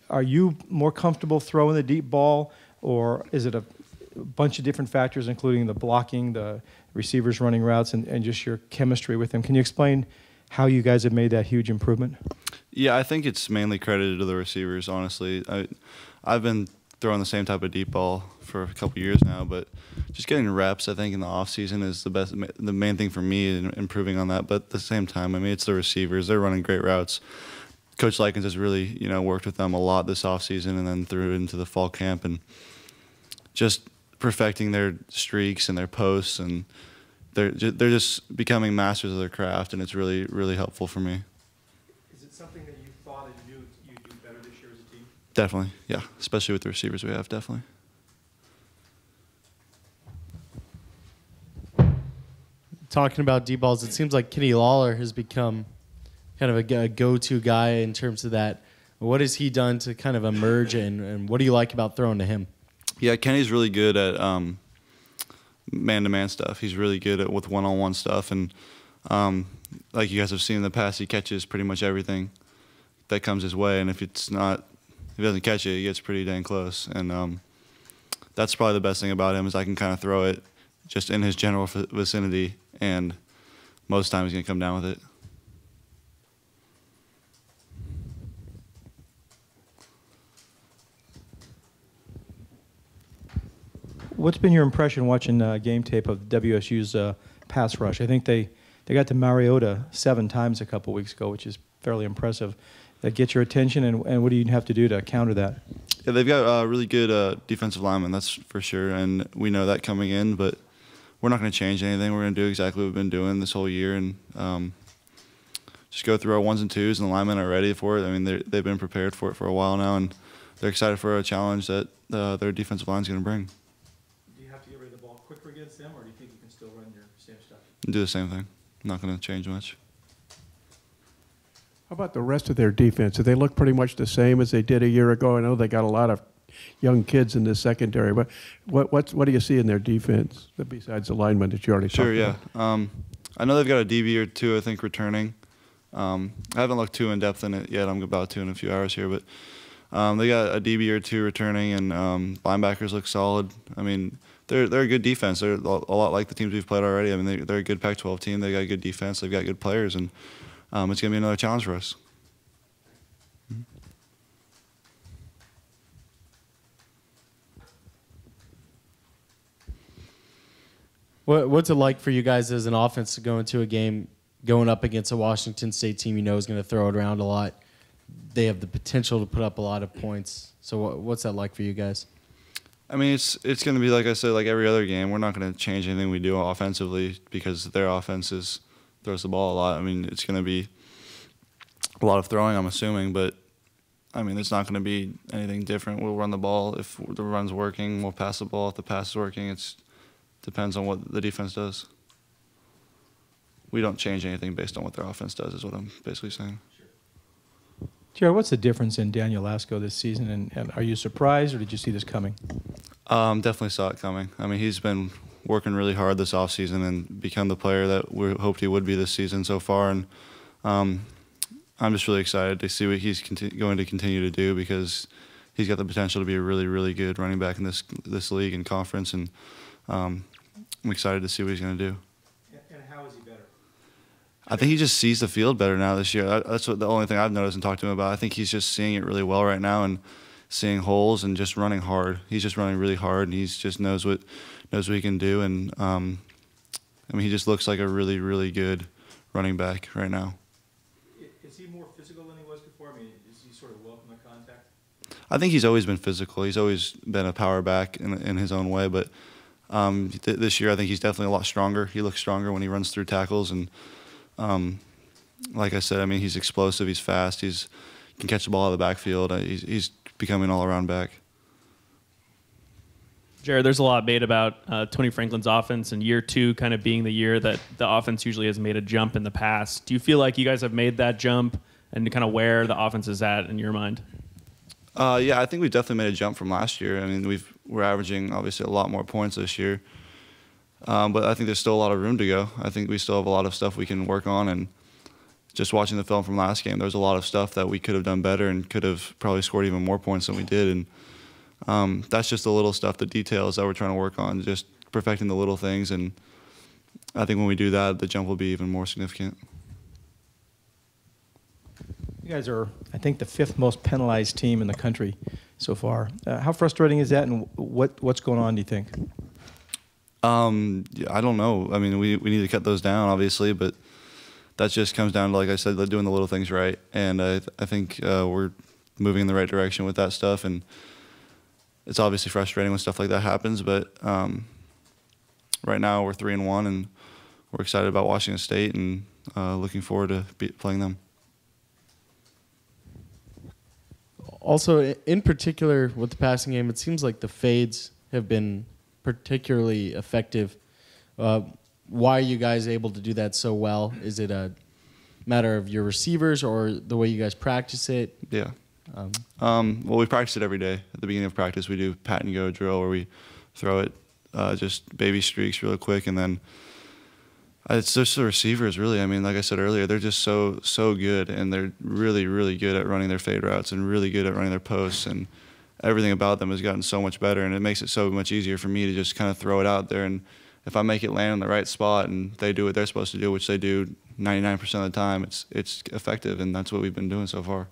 are you more comfortable throwing the deep ball, or is it a bunch of different factors, including the blocking, the receivers running routes, and just your chemistry with them? Can you explain how you guys have made that huge improvement? Yeah, I think it's mainly credited to the receivers, honestly. I've been throwing the same type of deep ball for a couple years now, but just getting reps, I think, in the off season is the main thing for me in improving on that. But at the same time, I mean, it's the receivers. They're running great routes. Coach Likens has really, worked with them a lot this off season and then through into the fall camp, and just perfecting their streaks and their posts, and they're just becoming masters of their craft, and it's really, really helpful for me. Is it something that you thought that you'd do better this year as a team? Definitely, yeah, especially with the receivers we have, definitely. Talking about deep balls, it seems like Kenny Lawler has become kind of a go-to guy in terms of that. What has he done to kind of emerge, and what do you like about throwing to him? Yeah, Kenny's really good at man-to-man stuff. He's really good with one-on-one stuff, and like you guys have seen in the past, he catches pretty much everything that comes his way. And if he doesn't catch it, he gets pretty dang close. And that's probably the best thing about him is I can kind of throw it just in his general vicinity, and most times he's gonna come down with it. What's been your impression watching game tape of WSU's pass rush? I think they got to Mariota 7 times a couple weeks ago, which is fairly impressive. That gets your attention, and what do you have to do to counter that? Yeah, they've got really good defensive linemen, that's for sure, and we know that coming in, but we're not going to change anything. We're going to do exactly what we've been doing this whole year, and just go through our 1s and 2s, and the linemen are ready for it. I mean, they've been prepared for it for a while now, and they're excited for a challenge that their defensive line is going to bring. Do you have to get rid of the ball quicker against them, or do you think you can still run your same stuff? Do the same thing. Not going to change much. How about the rest of their defense? Do they look pretty much the same as they did a year ago? I know they got a lot of young kids in the secondary, but what do you see in their defense besides the linemen that you already talked about? Sure, yeah. I know they've got a DB or 2, I think, returning. I haven't looked too in depth in it yet. I'm about to in a few hours here, but they got a DB or 2 returning, and linebackers look solid. I mean, they're a good defense. They're a lot like the teams we've played already. I mean, they're a good Pac-12 team. They got a good defense. They've got good players, and it's going to be another challenge for us. What's it like for you guys as an offense to go into a game going up against a Washington State team you know is going to throw it around a lot? They have the potential to put up a lot of points. So what's that like for you guys? I mean, it's going to be, like I said, like every other game. We're not going to change anything we do offensively because their offense throws the ball a lot. I mean, it's going to be a lot of throwing, I'm assuming, but I mean, it's not going to be anything different. We'll run the ball. If the run's working, we'll pass the ball. If the pass is working, it depends on what the defense does. We don't change anything based on what their offense does, is what I'm basically saying. Jared, what's the difference in Daniel Lasco this season, and are you surprised, or did you see this coming? Definitely saw it coming. I mean, he's been working really hard this offseason and become the player that we hoped he would be this season so far, and I'm just really excited to see what he's going to continue to do, because he's got the potential to be a really, really good running back in this league and conference, and I'm excited to see what he's going to do. And how is he better? I think he just sees the field better now this year. That's the only thing I've noticed and talked to him about. I think he's just seeing it really well right now and seeing holes and just running hard. He's just running really hard, and he just knows what he can do. And I mean, he just looks like a really, really good running back right now. Is he more physical than he was before? I mean, is he sort of welcome to contact? I think he's always been physical. He's always been a power back in his own way, but this year I think he's definitely a lot stronger. He looks stronger when he runs through tackles, and like I said, I mean, he's explosive, he's fast, he can catch the ball out of the backfield. He's becoming an all-around back. Jared, there's a lot made about Tony Franklin's offense, and year 2 kind of being the year that the offense usually has made a jump in the past. Do you feel like you guys have made that jump, and kind of where the offense is at in your mind? Yeah, I think we've definitely made a jump from last year. I mean, we're averaging obviously a lot more points this year, but I think there's still a lot of room to go. I think we still have a lot of stuff we can work on, and just watching the film from last game, there was a lot of stuff that we could have done better and could have probably scored even more points than we did. And that's just the little stuff, the details that we're trying to work on, just perfecting the little things. And I think when we do that, the jump will be even more significant. You guys are, I think, the 5th most penalized team in the country so far. How frustrating is that, and what's going on, do you think? Yeah, I don't know. I mean, we need to cut those down, obviously, but that just comes down to, like I said, doing the little things right. And I think we're moving in the right direction with that stuff. And it's obviously frustrating when stuff like that happens, but right now we're 3-1, and we're excited about Washington State and looking forward to playing them. Also, in particular with the passing game, it seems like the fades have been particularly effective. Why are you guys able to do that so well? Is it a matter of your receivers or the way you guys practice it? Yeah. Well, we practice it every day. At the beginning of practice, we do pat and go drill where we throw it just baby streaks real quick, and then it's just the receivers, really. I mean, like I said earlier, they're just so good, and they're really, really good at running their fade routes and really good at running their posts, and everything about them has gotten so much better, and it makes it so much easier for me to just kind of throw it out there. And if I make it land in the right spot and they do what they're supposed to do, which they do 99% of the time, it's effective, and that's what we've been doing so far.